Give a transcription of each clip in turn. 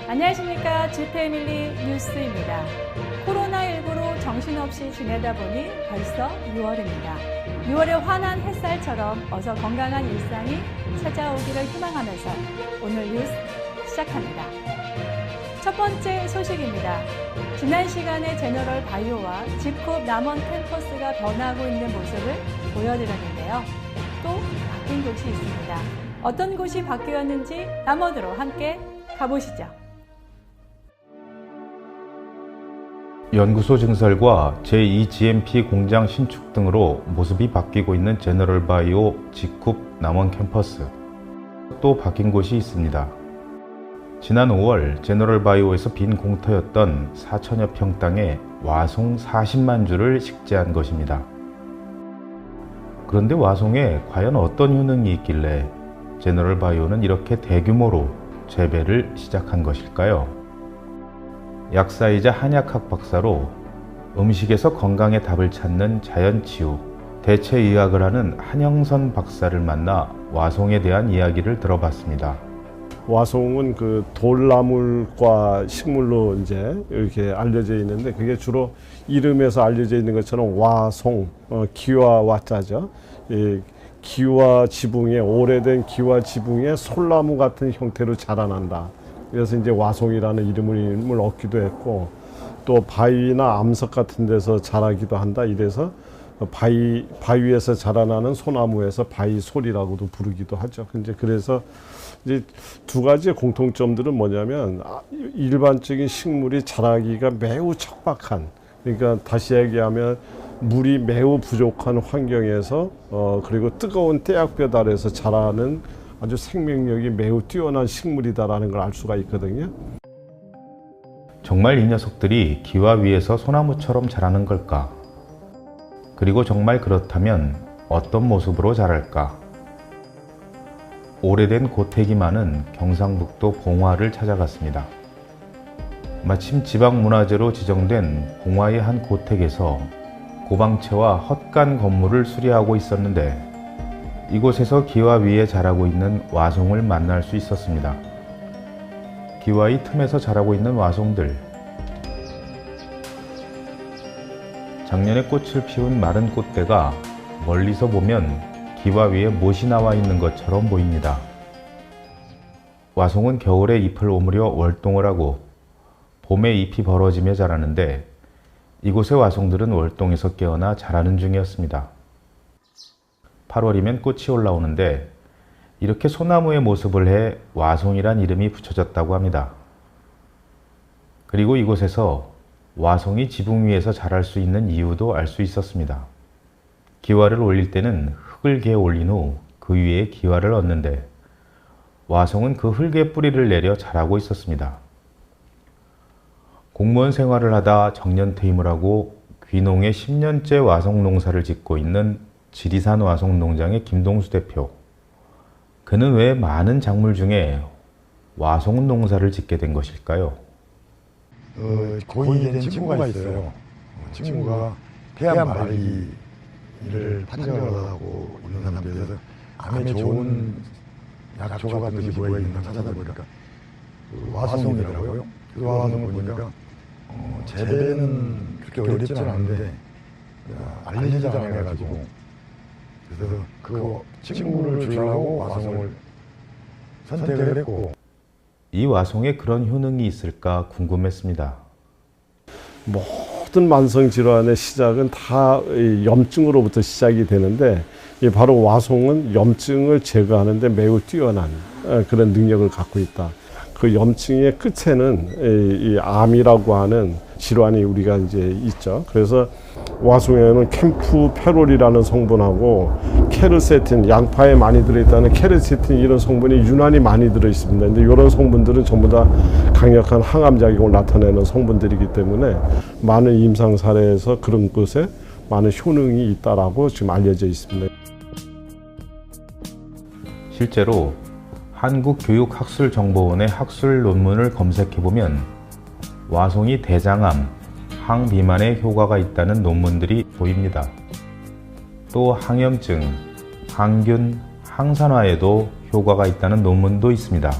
안녕하십니까. G패밀리 뉴스입니다. 코로나19로 정신없이 지내다 보니 벌써 6월입니다. 6월의 환한 햇살처럼 어서 건강한 일상이 찾아오기를 희망하면서 오늘 뉴스 시작합니다. 첫 번째 소식입니다. 지난 시간에 제너럴 바이오와 집콕 남원 캠퍼스가 변하고 있는 모습을 보여드렸는데요. 또 바뀐 곳이 있습니다. 어떤 곳이 바뀌었는지 남원으로 함께 가보시죠. 연구소 증설과 제2GMP 공장 신축 등으로 모습이 바뀌고 있는 제너럴 바이오 집콕 남원 캠퍼스. 또 바뀐 곳이 있습니다. 지난 5월 제너럴 바이오에서 빈 공터였던 4천여 평 땅에 와송 40만 주를 식재한 것입니다. 그런데 와송에 과연 어떤 효능이 있길래 제너럴 바이오는 이렇게 대규모로 재배를 시작한 것일까요? 약사이자 한약학 박사로 음식에서 건강의 답을 찾는 자연치유, 대체의학을 하는 한영선 박사를 만나 와송에 대한 이야기를 들어봤습니다. 와송은 그 돌나물과 식물로 이제 이렇게 알려져 있는데 그게 주로 이름에서 알려져 있는 것처럼 와송, 기와 와자죠. 이 기와 지붕에 오래된 기와 지붕에 솔나무 같은 형태로 자라난다. 그래서 이제 와송이라는 이름을 얻기도 했고 또 바위나 암석 같은 데서 자라기도 한다. 이래서 바위에서 자라나는 소나무에서 바위솔이라고도 부르기도 하죠. 근데 그래서 이제 두 가지의 공통점들은 뭐냐면 일반적인 식물이 자라기가 매우 척박한, 그러니까 다시 얘기하면 물이 매우 부족한 환경에서 그리고 뜨거운 태양볕 아래에서 자라는 아주 생명력이 매우 뛰어난 식물이다라는 걸 알 수가 있거든요. 정말 이 녀석들이 기와 위에서 소나무처럼 자라는 걸까? 그리고 정말 그렇다면 어떤 모습으로 자랄까? 오래된 고택이 많은 경상북도 봉화를 찾아갔습니다. 마침 지방문화재로 지정된 봉화의 한 고택에서 고방채와 헛간 건물을 수리하고 있었는데 이곳에서 기와 위에 자라고 있는 와송을 만날 수 있었습니다. 기와의 틈에서 자라고 있는 와송들. 작년에 꽃을 피운 마른 꽃대가 멀리서 보면 기와 위에 못이 나와 있는 것처럼 보입니다. 와송은 겨울에 잎을 오므려 월동을 하고 봄에 잎이 벌어지며 자라는데 이곳의 와송들은 월동에서 깨어나 자라는 중이었습니다. 8월이면 꽃이 올라오는데 이렇게 소나무의 모습을 해 와송이란 이름이 붙여졌다고 합니다. 그리고 이곳에서 와송이 지붕 위에서 자랄 수 있는 이유도 알 수 있었습니다. 기와를 올릴 때는 흙을 개어 올린 후 그 위에 기와를 얹는데 와송은 그 흙에 뿌리를 내려 자라고 있었습니다. 공무원 생활을 하다 정년퇴임을 하고 귀농에 10년째 와송 농사를 짓고 있는 지리산 와송 농장의 김동수 대표. 그는 왜 많은 작물 중에 와송 농사를 짓게 된 것일까요? 고인이 된 친구가 있어요. 친구가 폐암 말기를 판정을 하고 있는 상태에서 암에 좋은 약초 같은 것이 뭐가 있는가 찾아보니까 와송이더라고요. 그 와송을 보니까 재배는 그렇게 어렵지는 않은데 알려지지 않아가지고 그래서 그 친구를 주려고 와송을 선택을 했고. 이 와송에 그런 효능이 있을까 궁금했습니다. 모든 만성 질환의 시작은 다 염증으로부터 시작이 되는데 바로 와송은 염증을 제거하는데 매우 뛰어난 그런 능력을 갖고 있다. 그 염증의 끝에는 이 암이라고 하는 질환이 우리가 이제 있죠. 그래서 와송에는 캠프페롤이라는 성분하고 케르세틴, 양파에 많이 들어있다는 케르세틴 이런 성분이 유난히 많이 들어있습니다. 근데 이런 성분들은 전부 다 강력한 항암작용을 나타내는 성분들이기 때문에 많은 임상 사례에서 그런 것에 많은 효능이 있다라고 지금 알려져 있습니다. 실제로 한국교육학술정보원의 학술 논문을 검색해보면 와송이 대장암, 항비만에 효과가 있다는 논문들이 보입니다. 또 항염증, 항균, 항산화에도 효과가 있다는 논문도 있습니다.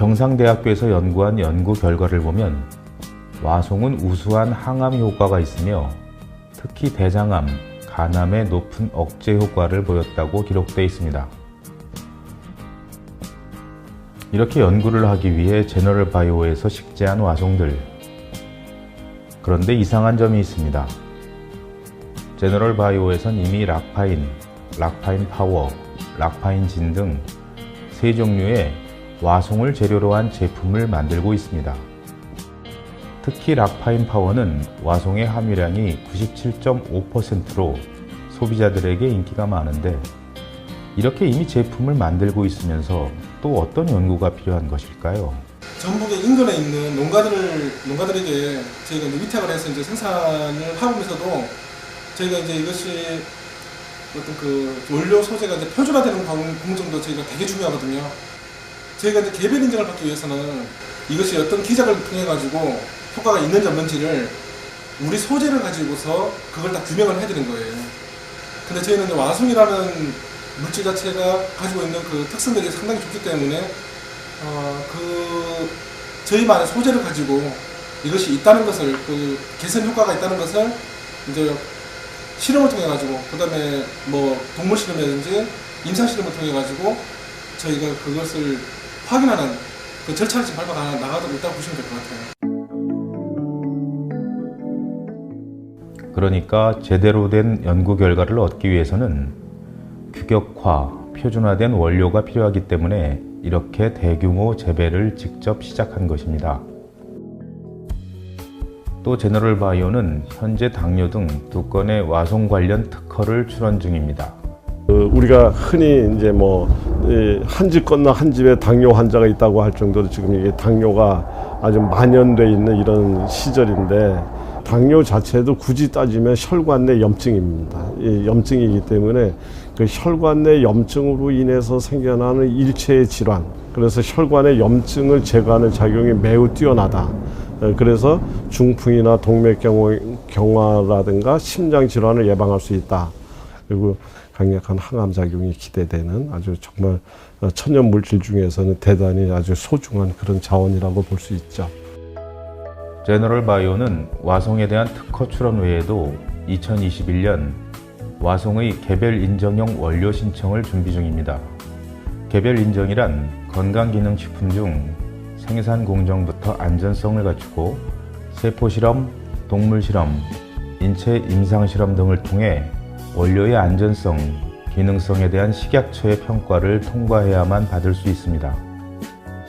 경상대학교에서 연구한 연구 결과를 보면 와송은 우수한 항암 효과가 있으며 특히 대장암, 간암의 높은 억제 효과를 보였다고 기록되어 있습니다. 이렇게 연구를 하기 위해 제너럴 바이오에서 식재한 와송들. 그런데 이상한 점이 있습니다. 제너럴 바이오에선 이미 락파인, 락파인 파워, 락파인 진 등 세 종류의 와송을 재료로 한 제품을 만들고 있습니다. 특히 락파인 파워는 와송의 함유량이 97.5%로 소비자들에게 인기가 많은데 이렇게 이미 제품을 만들고 있으면서 또 어떤 연구가 필요한 것일까요? 전북의 인근에 있는 농가들에게 저희가 이제 위탁을 해서 이제 생산을 하면서도 저희가 이제 이것이 어떤 그 원료 소재가 이제 표준화되는 공정도 저희가 되게 중요하거든요. 저희가 이제 개별 인증을 받기 위해서는 이것이 어떤 기작을 통해 가지고 효과가 있는지 없는지를 우리 소재를 가지고서 그걸 다 규명을 해드리는 거예요. 근데 저희는 이제 와송이라는 물질 자체가 가지고 있는 그 특성들이 상당히 좋기 때문에 저희만의 소재를 가지고 이것이 있다는 것을, 그 개선 효과가 있다는 것을 이제 실험을 통해 가지고, 그 다음에 뭐 동물 실험이라든지 임상 실험을 통해 가지고 저희가 그것을 확인하는 그 절차를 지금 밟아 나가고 있다고 보시면 될 것 같아요. 그러니까 제대로 된 연구 결과를 얻기 위해서는 규격화, 표준화된 원료가 필요하기 때문에 이렇게 대규모 재배를 직접 시작한 것입니다. 또 제너럴 바이오는 현재 당뇨 등 2건의 와송 관련 특허를 출원 중입니다. 우리가 흔히 이제 뭐 한 집 건너 한 집에 당뇨 환자가 있다고 할 정도로 지금 이게 당뇨가 아주 만연돼 있는 이런 시절인데, 당뇨 자체도 굳이 따지면 혈관 내 염증입니다. 염증이기 때문에 그 혈관 내 염증으로 인해서 생겨나는 일체의 질환, 그래서 혈관의 염증을 제거하는 작용이 매우 뛰어나다. 그래서 중풍이나 동맥경화라든가 심장 질환을 예방할 수 있다. 그리고 강력한 항암 작용이 기대되는 아주 정말 천연 물질 중에서는 대단히 아주 소중한 그런 자원이라고 볼 수 있죠. 제너럴 바이오는 와송에 대한 특허 출원 외에도 2021년 와송의 개별 인정형 원료 신청을 준비 중입니다. 개별 인정이란 건강기능식품 중 생산 공정부터 안전성을 갖추고 세포실험, 동물실험, 인체 임상실험 등을 통해 원료의 안전성, 기능성에 대한 식약처의 평가를 통과해야만 받을 수 있습니다.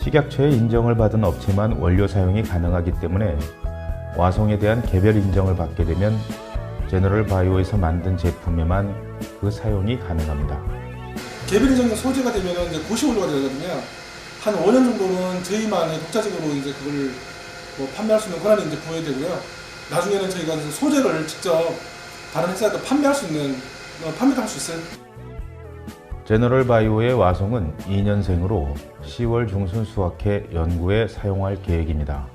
식약처의 인정을 받은 업체만 원료 사용이 가능하기 때문에 와송에 대한 개별 인정을 받게 되면 제너럴 바이오에서 만든 제품에만 그 사용이 가능합니다. 개별 인정 소재가 되면 이제 고시 원료가 되거든요. 한 5년 정도는 저희만의 독자적으로 이제 그걸 뭐 판매할 수 있는 권한이 이제 부여가 되고요. 나중에는 저희가 소재를 직접 다른 회사에도 판매할 수 있는, 판매도 할 수 있어요. 제너럴 바이오의 와송은 2년생으로 10월 중순 수확해 연구에 사용할 계획입니다.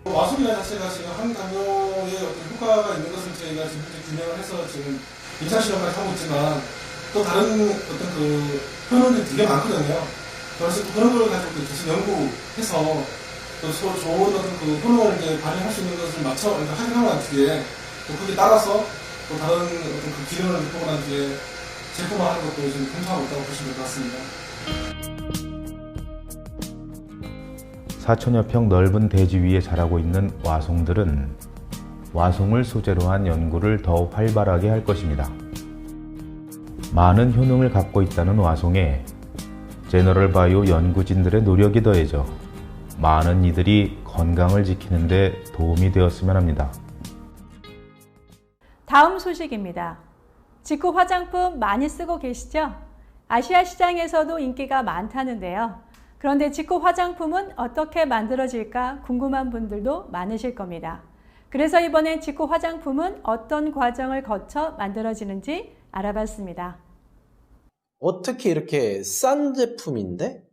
와송이라는 자체가 지금 항당뇨의 어떤 효과가 있는 것을 저희가 지금 규명을 해서 지금 임상실험까지 하고 있지만, 또 다른 어떤 그 효능들이 되게 많거든요. 그래서 또 그런 걸 가지고 계속 연구해서 또 좋은 어떤 그 효능을 이제 발휘할 수 있는 것을 확인하고 난 뒤에 또 거기에 따라서 또 다른 어떤 그 기능을 보고 난 뒤에 제품화하는 것도 지금 검토하고 있다고 보시면 될 것 같습니다. 4천여 평 넓은 대지 위에 자라고 있는 와송들은 와송을 소재로 한 연구를 더 활발하게 할 것입니다. 많은 효능을 갖고 있다는 와송에 제너럴 바이오 연구진들의 노력이 더해져 많은 이들이 건강을 지키는 데 도움이 되었으면 합니다. 다음 소식입니다. 직구 화장품 많이 쓰고 계시죠? 아시아 시장에서도 인기가 많다는데요. 그런데 직구 화장품은 어떻게 만들어질까 궁금한 분들도 많으실 겁니다. 그래서 이번에 직구 화장품은 어떤 과정을 거쳐 만들어지는지 알아봤습니다. 어떻게 이렇게 싼 제품인데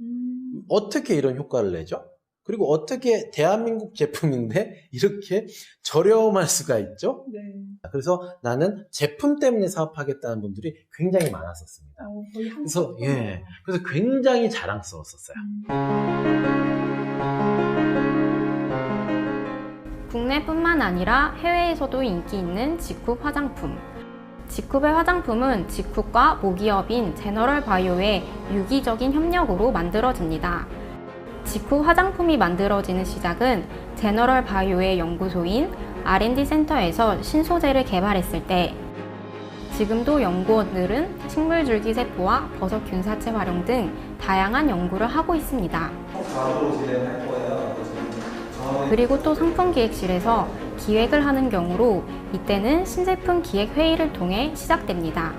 어떻게 이런 효과를 내죠? 그리고 어떻게 대한민국 제품인데 이렇게 저렴할 수가 있죠? 네. 그래서 나는 제품 때문에 사업하겠다는 분들이 굉장히 많았었습니다. 거의 한 그래서 그래서 굉장히 자랑스러웠었어요. 국내뿐만 아니라 해외에서도 인기 있는 지쿱 화장품. 지쿱의 화장품은 지쿱과 모기업인 제너럴 바이오의 유기적인 협력으로 만들어집니다. 지쿱 화장품이 만들어지는 시작은 제너럴 바이오의 연구소인 R&D 센터에서 신소재를 개발했을 때, 지금도 연구원들은 식물줄기 세포와 버섯 균사체 활용 등 다양한 연구를 하고 있습니다. 그리고 또 상품기획실에서 기획을 하는 경우로 이때는 신제품 기획회의를 통해 시작됩니다.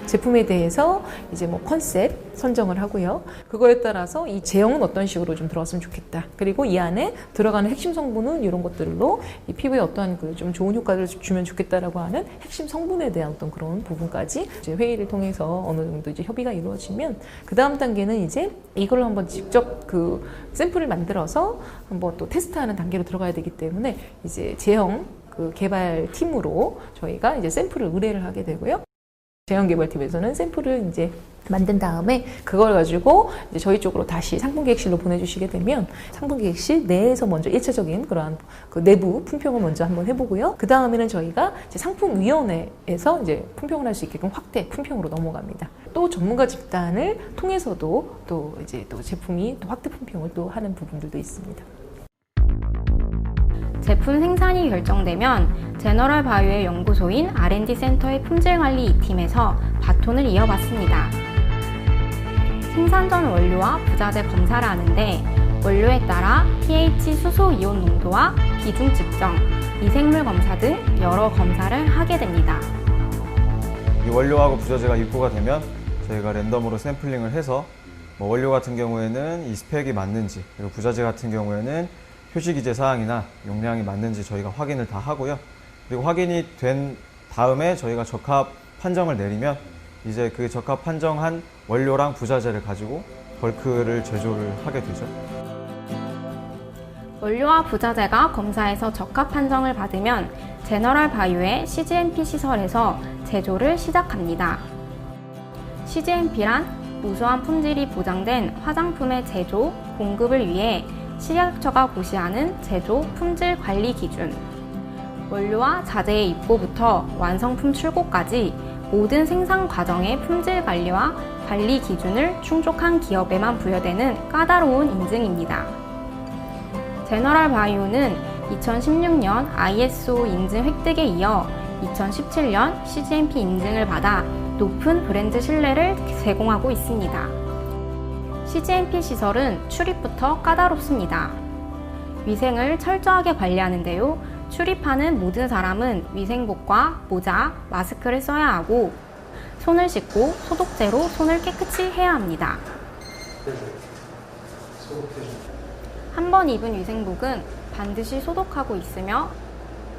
제품에 대해서 이제 뭐 컨셉 선정을 하고요. 그거에 따라서 이 제형은 어떤 식으로 좀 들어갔으면 좋겠다. 그리고 이 안에 들어가는 핵심 성분은 이런 것들로 이 피부에 어떠한 그 좀 좋은 효과를 주면 좋겠다라고 하는 핵심 성분에 대한 어떤 그런 부분까지 이제 회의를 통해서 어느 정도 이제 협의가 이루어지면 그 다음 단계는 이제 이걸 한번 직접 그 샘플을 만들어서 한번 또 테스트하는 단계로 들어가야 되기 때문에 이제 제형 그 개발 팀으로 저희가 이제 샘플을 의뢰를 하게 되고요. 제형 개발팀에서는 샘플을 이제 만든 다음에 그걸 가지고 이제 저희 쪽으로 다시 상품기획실로 보내주시게 되면 상품기획실 내에서 먼저 1차적인 그러한 그 내부 품평을 먼저 한번 해보고요. 그 다음에는 저희가 이제 상품위원회에서 이제 품평을 할 수 있게끔 확대 품평으로 넘어갑니다. 또 전문가 집단을 통해서도 또 이제 또 제품이 또 확대 품평을 또 하는 부분들도 있습니다. 제품 생산이 결정되면 제너럴 바이오의 연구소인 R&D 센터의 품질관리 2팀에서 바톤을 이어받습니다. 생산 전 원료와 부자재 검사를 하는데 원료에 따라 pH 수소 이온 농도와 비중 측정, 미생물 검사 등 여러 검사를 하게 됩니다. 이 원료하고 부자재가 입고가 되면 저희가 랜덤으로 샘플링을 해서 뭐 원료 같은 경우에는 이 스펙이 맞는지, 그리고 부자재 같은 경우에는 표시기재 사항이나 용량이 맞는지 저희가 확인을 다 하고요. 그리고 확인이 된 다음에 저희가 적합 판정을 내리면 이제 그 적합 판정한 원료랑 부자재를 가지고 벌크를 제조를 하게 되죠. 원료와 부자재가 검사에서 적합 판정을 받으면 제너럴 바이오의 CGMP 시설에서 제조를 시작합니다. CGMP란 우수한 품질이 보장된 화장품의 제조, 공급을 위해 식약처가 고시하는 제조 품질 관리 기준. 원료와 자재의 입고부터 완성품 출고까지 모든 생산 과정의 품질 관리와 관리 기준을 충족한 기업에만 부여되는 까다로운 인증입니다. 제너럴 바이오는 2016년 ISO 인증 획득에 이어 2017년 CGMP 인증을 받아 높은 브랜드 신뢰를 제공하고 있습니다. CGMP 시설은 출입부터 까다롭습니다. 위생을 철저하게 관리하는데요. 출입하는 모든 사람은 위생복과 모자, 마스크를 써야 하고 손을 씻고 소독제로 손을 깨끗이 해야 합니다. 한 번 입은 위생복은 반드시 소독하고 있으며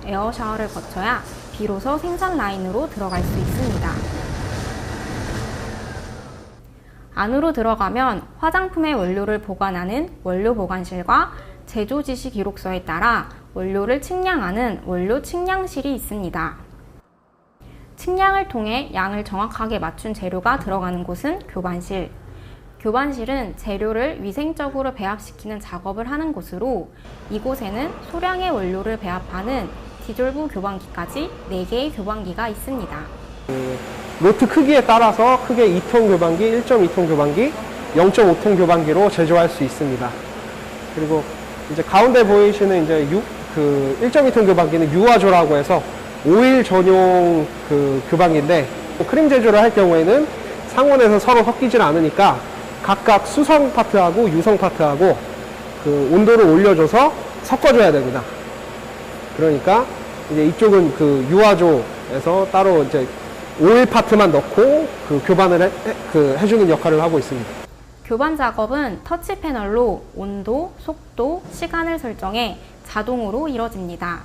에어 샤워를 거쳐야 비로소 생산 라인으로 들어갈 수 있습니다. 안으로 들어가면 화장품의 원료를 보관하는 원료 보관실과 제조 지시 기록서에 따라 원료를 측량하는 원료 측량실이 있습니다. 측량을 통해 양을 정확하게 맞춘 재료가 들어가는 곳은 교반실. 교반실은 재료를 위생적으로 배합시키는 작업을 하는 곳으로 이곳에는 소량의 원료를 배합하는 디졸브 교반기까지 4개의 교반기가 있습니다. 로트 크기에 따라서 크게 2톤 교반기, 1.2톤 교반기, 0.5톤 교반기로 제조할 수 있습니다. 그리고 이제 가운데 보이시는 이제 1.2톤 교반기는 유화조라고 해서 오일 전용 교반기인데 크림 제조를 할 경우에는 상온에서 서로 섞이질 않으니까 각각 수성 파트하고 유성 파트하고 온도를 올려줘서 섞어줘야 됩니다. 그러니까 이제 이쪽은 유화조에서 따로 이제 오일 파트만 넣고 교반을 해주는 역할을 하고 있습니다. 교반 작업은 터치 패널로 온도, 속도, 시간을 설정해 자동으로 이뤄집니다.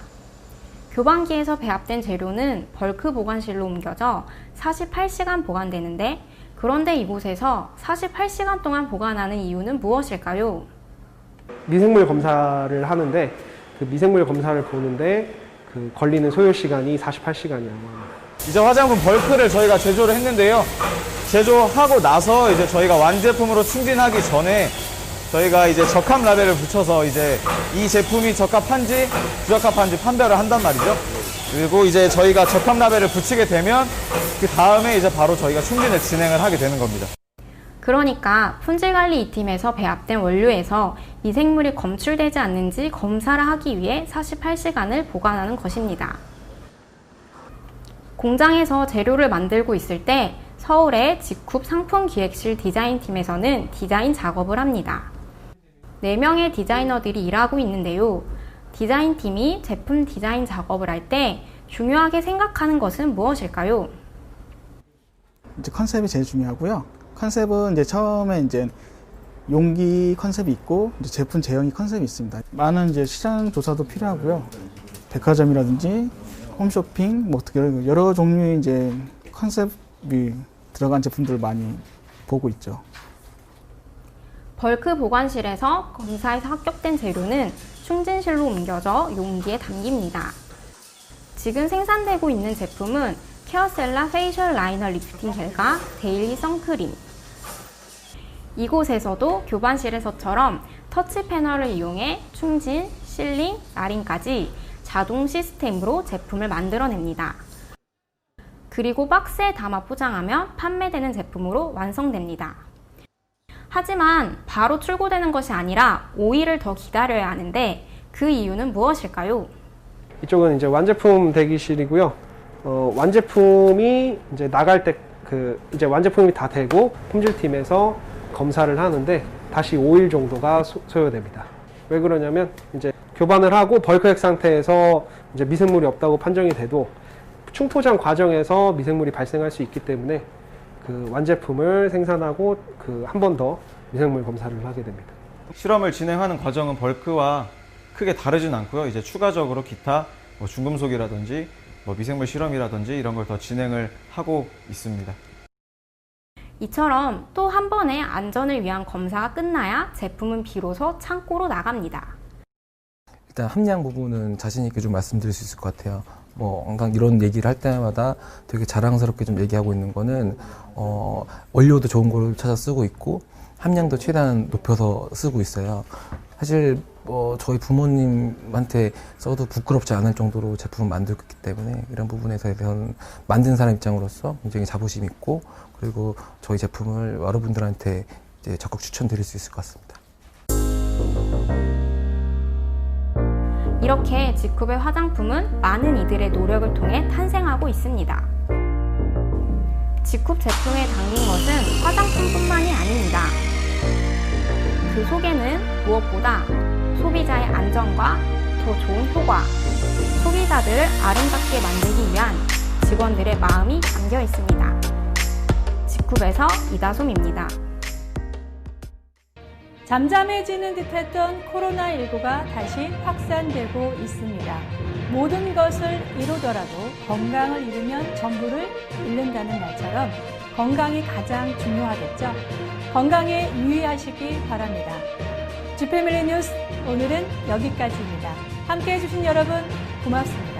교반기에서 배합된 재료는 벌크 보관실로 옮겨져 48시간 보관되는데 그런데 이곳에서 48시간 동안 보관하는 이유는 무엇일까요? 미생물 검사를 하는데 그 미생물 검사를 보는데 그 걸리는 소요 시간이 48시간이라고 합니다. 이제 화장품 벌크를 저희가 제조를 했는데요. 제조하고 나서 이제 저희가 완제품으로 충진하기 전에 저희가 이제 적합 라벨을 붙여서 이제 이 제품이 적합한지 부적합한지 판별을 한단 말이죠. 그리고 이제 저희가 적합 라벨을 붙이게 되면 그 다음에 이제 바로 저희가 충진을 진행을 하게 되는 겁니다. 그러니까 품질관리 2팀에서 배합된 원료에서 미생물이 검출되지 않는지 검사를 하기 위해 48시간을 보관하는 것입니다. 공장에서 재료를 만들고 있을 때 서울의 직쿱 상품기획실 디자인팀에서는 디자인 작업을 합니다. 4명의 디자이너들이 일하고 있는데요. 디자인팀이 제품 디자인 작업을 할 때 중요하게 생각하는 것은 무엇일까요? 이제 컨셉이 제일 중요하고요. 컨셉은 이제 처음에 이제 용기 컨셉이 있고 이제 제품 제형이 컨셉이 있습니다. 많은 이제 시장 조사도 필요하고요. 백화점이라든지 홈쇼핑 뭐 여러 종류의 이제 컨셉이 들어간 제품들을 많이 보고 있죠. 벌크 보관실에서 검사에서 합격된 재료는 충진실로 옮겨져 용기에 담깁니다. 지금 생산되고 있는 제품은 케어셀라 페이셜 라이너 리프팅 젤과 데일리 선크림. 이곳에서도 교반실에서처럼 터치 패널을 이용해 충진, 실링, 라링까지 자동 시스템으로 제품을 만들어냅니다. 그리고 박스에 담아 포장하면 판매되는 제품으로 완성됩니다. 하지만 바로 출고되는 것이 아니라 5일을 더 기다려야 하는데 그 이유는 무엇일까요? 이쪽은 이제 완제품 대기실이고요. 완제품이 이제 나갈 때 이제 완제품이 다 되고 품질팀에서 검사를 하는데 다시 5일 정도가 소요됩니다. 왜 그러냐면 이제 교반을 하고 벌크액 상태에서 이제 미생물이 없다고 판정이 돼도 충포장 과정에서 미생물이 발생할 수 있기 때문에 그 완제품을 생산하고 한 번 더 미생물 검사를 하게 됩니다. 실험을 진행하는 과정은 벌크와 크게 다르진 않고요. 이제 추가적으로 기타 뭐 중금속이라든지 뭐 미생물 실험이라든지 이런 걸 더 진행을 하고 있습니다. 이처럼 또 한 번의 안전을 위한 검사가 끝나야 제품은 비로소 창고로 나갑니다. 일단 함량 부분은 자신 있게 좀 말씀드릴 수 있을 것 같아요. 뭐 항상 이런 얘기를 할 때마다 되게 자랑스럽게 좀 얘기하고 있는 거는 원료도 좋은 걸 찾아 쓰고 있고 함량도 최대한 높여서 쓰고 있어요. 사실 저희 부모님한테 써도 부끄럽지 않을 정도로 제품을 만들고 있기 때문에 이런 부분에 대해서는 만든 사람 입장으로서 굉장히 자부심 있고 그리고 저희 제품을 여러분들한테 이제 적극 추천드릴 수 있을 것 같습니다. 이렇게 직쿱의 화장품은 많은 이들의 노력을 통해 탄생하고 있습니다. 직쿱 제품에 담긴 것은 화장품뿐만이 아닙니다. 그 속에는 무엇보다 소비자의 안전과 더 좋은 효과, 소비자들을 아름답게 만들기 위한 직원들의 마음이 담겨 있습니다. 직쿱에서 이다솜입니다. 잠잠해지는 듯했던 코로나19가 다시 확산되고 있습니다. 모든 것을 이루더라도 건강을 잃으면 전부를 잃는다는 말처럼 건강이 가장 중요하겠죠. 건강에 유의하시기 바랍니다. G패밀리 뉴스 오늘은 여기까지입니다. 함께해 주신 여러분 고맙습니다.